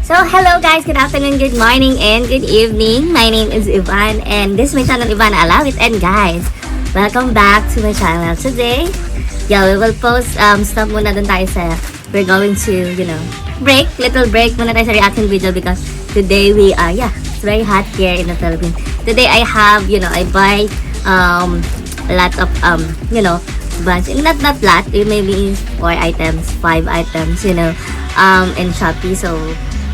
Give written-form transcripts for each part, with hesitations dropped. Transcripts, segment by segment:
So, hello guys, good afternoon, good morning, and good evening. My name is Ivan, and this is my channel, Ivan Allow It. And guys, welcome back to my channel. Today, we will post, stop muna dun tayo sa, we're going to, little break muna tayo sa reaction video because today we are, it's very hot here in the Philippines. Today I have, I buy, a lot of, bunch, not lot, maybe 4 items, 5 items, in Shopee. So,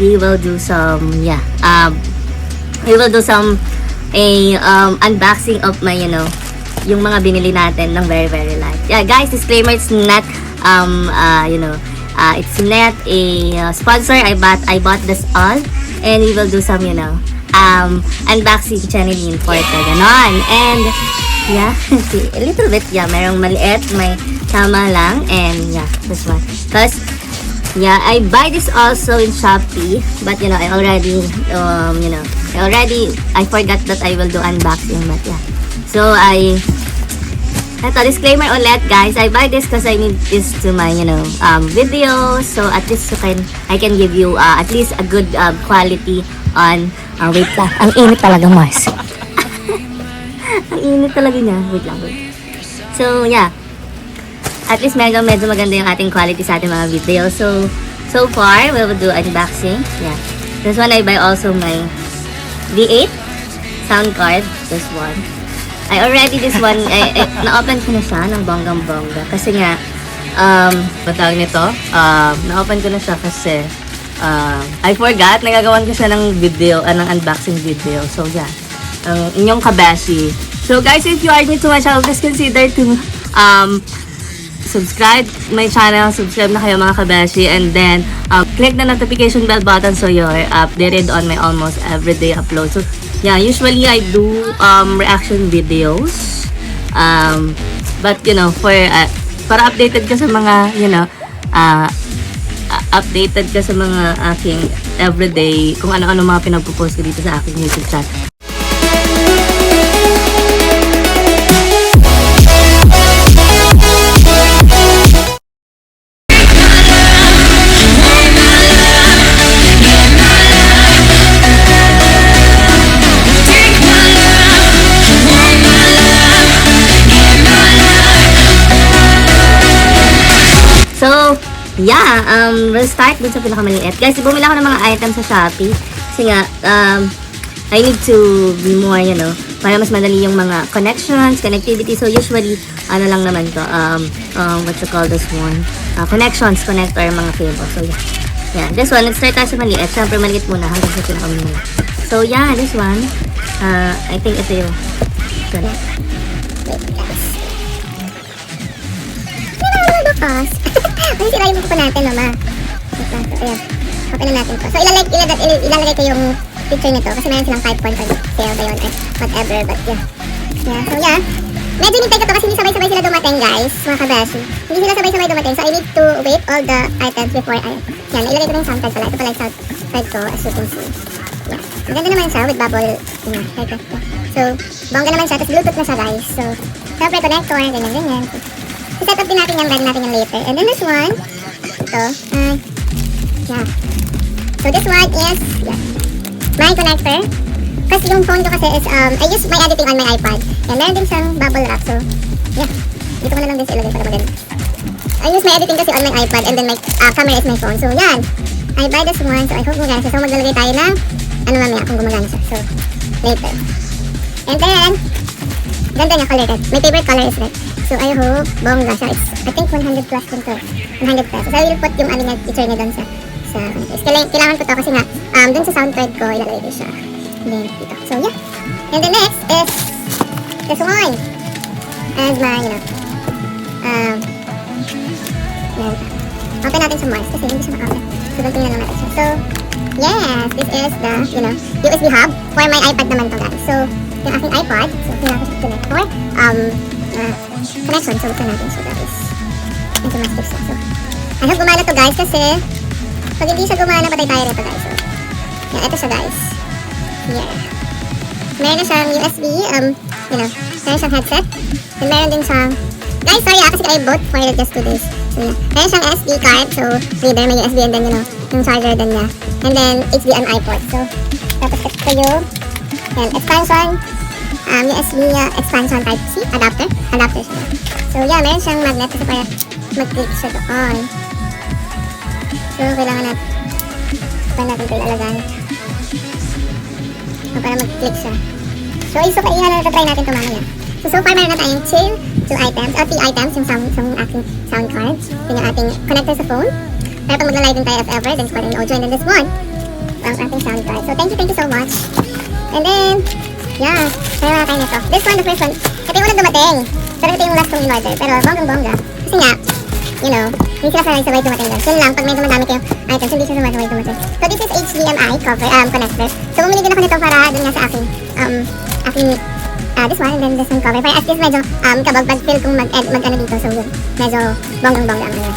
we will do some unboxing of my yung mga binili natin ng very light. Guys, disclaimer, it's not it's not a sponsor. I bought this all, and we will do some unboxing channeling for it, ganon. And a little bit, merong maliit, may tama lang, and this one. Plus, I buy this also in Shopee, but I already I forgot that I will do unboxing, but so ito, disclaimer ulit guys, I buy this because I need this to my video, so at least I can give you at least a good quality on wait lang, ang init talaga, Mars. Ang init talaga niya, wait. So at least medyo maganda yung ating quality sa ating mga video. So far, we will do unboxing. This one, I buy also my V8 sound card. This one. This one, na-open ko na siya ng bonggang-bongga. Kasi nga, patawag nito, na-open ko na siya kasi, I forgot, nagagawan ko siya ng video, ng unboxing video. So inyong KA BHESSY. So guys, if you are new to my channel, please consider to, subscribe my channel, subscribe na kayo mga KA BHESSY, and then click the notification bell button so you're updated on my almost everyday upload. So usually I do reaction videos, but for para updated ka sa mga updated ka sa mga aking everyday, kung ano-ano mga pinagpo-post ko dito sa aking YouTube channel. So, we'll start dun sa pinakamaliit. Guys, bumili ako ng mga items sa Shopee. Kasi nga, I need to be more, para mas madali yung mga connections, connectivity. So, usually, lang naman to, what you call this one? Connections, connector, mga cable. So, this one, let's start tayo sa maliit. Siyempre, maliit muna hanggang sa pinakamaliit. So, this one, I think ito yung, wait, guys. Bukas. Kasi sila yung buko natin, mama. So, ayan. Open na natin to. So, ilalagay ko yung picture nito. Kasi meron silang 5 points on sale ba yun, whatever. But, So, medyo nintay ko to kasi hindi sabay-sabay sila dumating, guys. Mga KA BHESSY. Hindi sila sabay-sabay dumating. So, I need to wait all the items before ilagay ko na yung sound card pala. Ito pala yung sound card ko, as you can see. Maganda naman siya with bubble. So, bongga naman siya. Tapos, Bluetooth na siya, guys. So, syempre, connector, ganyan. Set up din natin yung ready natin yung later. And then this one, ito, So this one is, my connector. Kasi yung phone ko kasi is, I use my editing on my iPad. And meron din siyang bubble wrap. So, dito ko na lang din siya ilagay para maganda. I use my editing kasi on my iPad and then my camera is my phone. So, I buy this one. So, I hope gumagana siya. So, maglalagay tayo ng, mamaya kung gumagana siya. So, later. And then, ganda niya, color red. My favorite color is red. So, I hope, bongga siya. It's, I think, 100 plus din to. 100 pesos. So, I will put yung picture niya doon sa kailangan ko to kasi nga, doon sa sound card ko, ilalagay ko siya. And then, dito. So, And the next is, this one. As my, open natin sa Mars kasi hindi siya maka-open. So, doon tingnan lang natin siya. So, yes, this is the, USB hub for my iPad naman to, guys. So, yung aking iPad, so, kailangan ko siya connect for, connection. So, ito natin. So, that is medyo mas tips na. So, I hope gumana to, guys, kasi pag hindi siya gumana, patay tayo rito, guys. So, ito siya, guys. Meron na siyang USB, meron siyang headset. And meron din siyang, guys, sorry kasi I bought for just 2 days. So, yeah. Meron siyang SD card. So, reader, may USB and then, you know, yung charger din niya. And then, HDMI port. So, tapos ito yung, yan, expansion, USB expansion type C, adapter. Adapter siya. So, yeah, meron siyang magnet kasi para mag-click siya doon. So, kailangan natin ito ilalagay. So, para mag-click siya. So, try natin ito mamaya. So far, meron na tayong 2 items, o 3 items, yung aking sound card. Yun yung ating connector sa phone. Pero pag magla-live din tayo if ever, then squad and audio, and then this one, ang ating sound card. So, thank you so much. And then, yeah, kaya wala tayo nito. This one, the first one, ito yung unang dumating. Pero ito yung last kong in-order. Pero bonggang-bongga. Kasi nga, you know, hindi sila sabay dumating doon. Yun lang, pag medyo madami kayong items, hindi siya sabay dumating. So, this is HDMI cover, connector. So, bumili din ako nito para dun nga sa aking, this one, and then this one cover. Para at least medyo, kabag feel kung mag-ano dito. So, yun, medyo bonggang-bongga ang ano.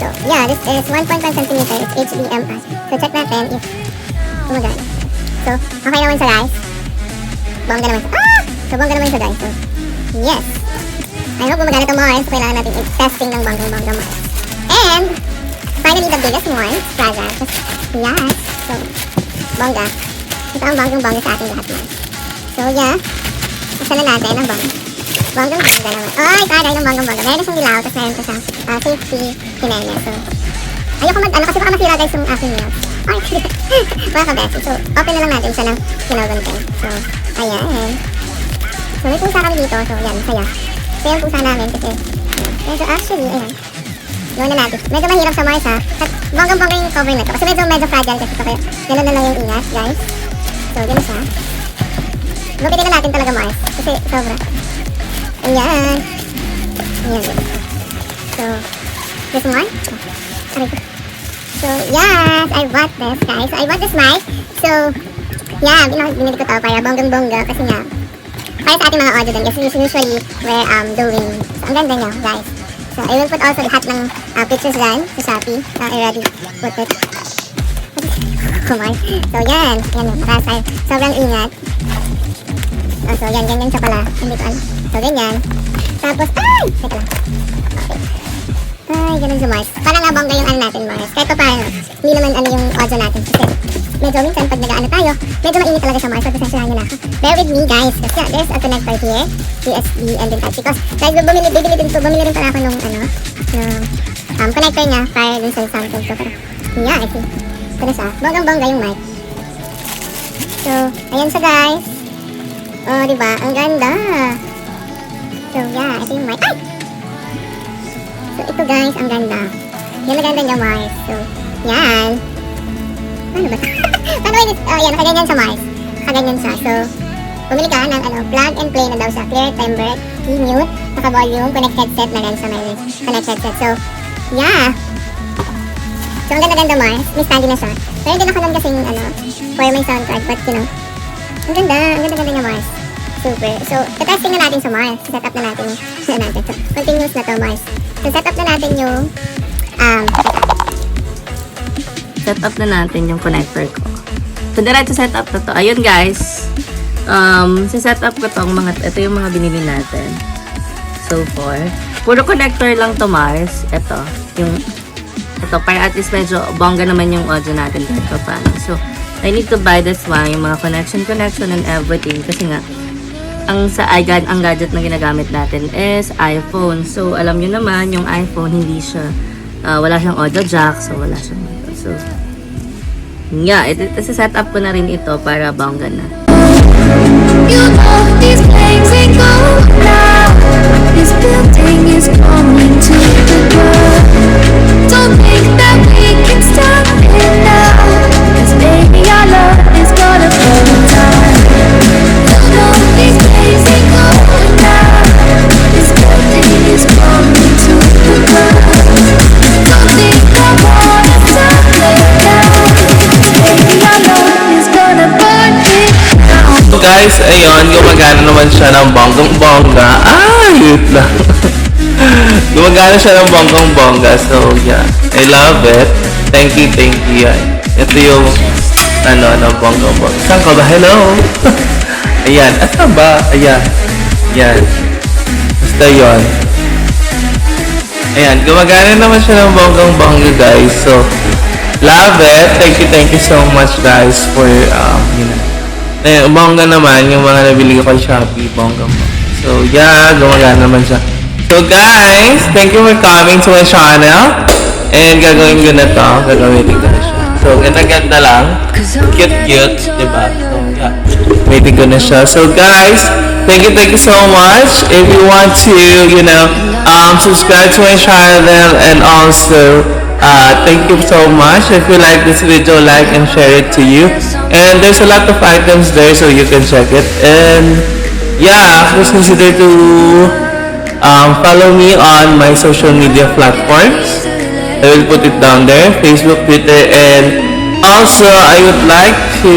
So, yeah, this is 1.5 cm. It's HDMI. So, check natin if gumagana. So, okay naman siya, guys. Bongga naman siya. So, bongga naman siya, guys. So, yes. I hope gumagana ito more. So, kailangan natin i-testing ng bonggang-bongga more. And, finally, the biggest one, Plaza. Yes. So, bongga. Ito ang bonggang-bongga sa ating lahat more. So, yeah. Isa na natin ang bongga. Bonggang-bongga naman. Ay, taray ng bonggang-bongga. Meron na siyang dilaw, tapos meron pa siyang safety pinenya. So, ayoko kasi baka masira guys yung aking nails. Ay, mga kabesi. So, open na lang natin siya ng kinagunting. So, ayan. So, may pusa kami dito. So, yan, masaya. So, yung pusa namin kasi, medyo actually, ayan. Gawin na natin. Medyo mahirap sa Mars ha. At bonggang-bongga yung cover na to. Kasi medyo fragile kasi ito. Kaya, gano'n na lang yung ingat, guys. So, gano'n siya. Lupitin na natin talaga Mars. Kasi, sobra. Ayan. Ayan. So, this one. Aray ko. So, yes, I bought this, guys. So, I bought this mic. So, yeah, binili ko to para bonggang-bongga kasi nga, para sa ating mga audio din. Kasi usually, we're doing, so, ang ganda niya, guys. So, I will put also lahat ng pictures dyan sa Shopee. So, I already put it. Come on. So, yan. Yan yung para sobrang ingat. Oh, so, yan. Ganyan siya pala. Hindi ko alam. So, ganyan. Tapos, ay! Teka lang. Okay. Ay, ganun si Mars. Parang nabongga yung ano natin, Mars. Kahit pa paano, hindi naman ano yung audio natin. Kasi medyo minsan pag nag-ano tayo, medyo mainit talaga siya, Mars. So, pasensyahan nyo na ako. Bear with me, guys. Kasi there's a connector here. USB and then type. Because, guys, bumili rin pala ako nung, connector niya para dun sa Samsung. So, parang, yeah, I see. Ito na siya. Bonggang-bongga yung mic. So, ayan siya, guys. Oh, diba? Ang ganda. So, yeah, ito yung mic. Ay! So, ito guys, ang ganda. Yan ang ganda niya, Mars. So, yan. Paano ba? Paano ba yun? Oh, yan, nakaganyan siya, Mars. Nakaganyan siya. So, bumili ka ng plug and play na daw siya. Clear, timbre, mute, naka-volume, connect headset na rin siya. May connect headset. So, yeah. So, ang ganda-ganda, Mars. May standy na siya. Pero hindi na kanon kasing, for my sound card. But, you know, ang ganda niya, Mars. Super. So, testing na natin sa Mars. Set up na natin. So, continuous na to, Mars. So, set up na natin yung, set up na natin yung connector ko. So, diretso set up na to. Ayun, guys. Set up ko tong ito yung mga binili natin. So far. Puro connector lang to, Mars. Ito. Para at least medyo bongga naman yung audio natin. Ito, paano. So, I need to buy this one. Yung mga connection and everything. Kasi nga, ang gadget na ginagamit natin is iPhone. So, alam nyo naman, yung iPhone, hindi siya, wala siyang audio jack. So, wala siyang audio. So, yeah, set up ko na rin ito para bongga na. You know these flames ain't going out. This building is coming to the ground. Don't think that we can stop it now. 'Cause baby, our love is gonna burn down. You know these flames ain't going out. This building is coming to the ground. Don't think I wanna stop it now. 'Cause baby, our love is gonna burn it down. So guys, ayun, gumagana naman siya ng bonggang-bongga. Wait lang. Gumagana siya ng bonggang-bongga. So, yeah. I love it. Thank you. Yan. Ito yung, bonggang-bongga. Saan ka ba? Hello? Ayan. Asa ba? Ayan. Yan. Basta yun. Ayan, gumagana naman siya ng bonggang-bongga, guys. So, love it. Thank you so much, guys, for, you know. Ayan, bongga naman, yung mga nabili ko kay Shopee, bonggang-bongga. So, yeah, gumagana naman siya. So, guys, thank you for coming to my channel. And gagawin ko na to. Gagawin ko na siya. So, ganda-ganda lang. Cute-cute, diba? So, yeah. Waiting ko na siya. So, guys, thank you so much. If you want to, you know, subscribe to my channel and also, thank you so much. If you like this video, like and share it to you. And there's a lot of items there, so you can check it. And, yeah, please consider to follow me on my social media platforms. I will put it down there, Facebook, Twitter, and also I would like to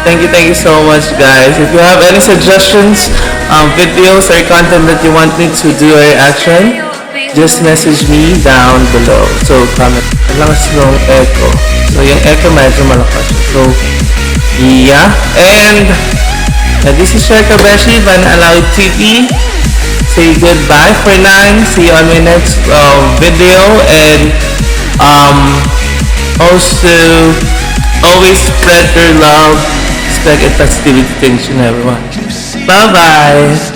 thank you so much, guys. If you have any suggestions, videos or content that you want me to do a reaction, just message me down below. So comment. Malakas yung echo. So yung echo medyo malakas. So yeah, and this is KA BHESSY Van Allow TV. Say goodbye for now. See you on my next video, and also always spread your love, respect, and positivity. Thanks to everyone. Bye bye.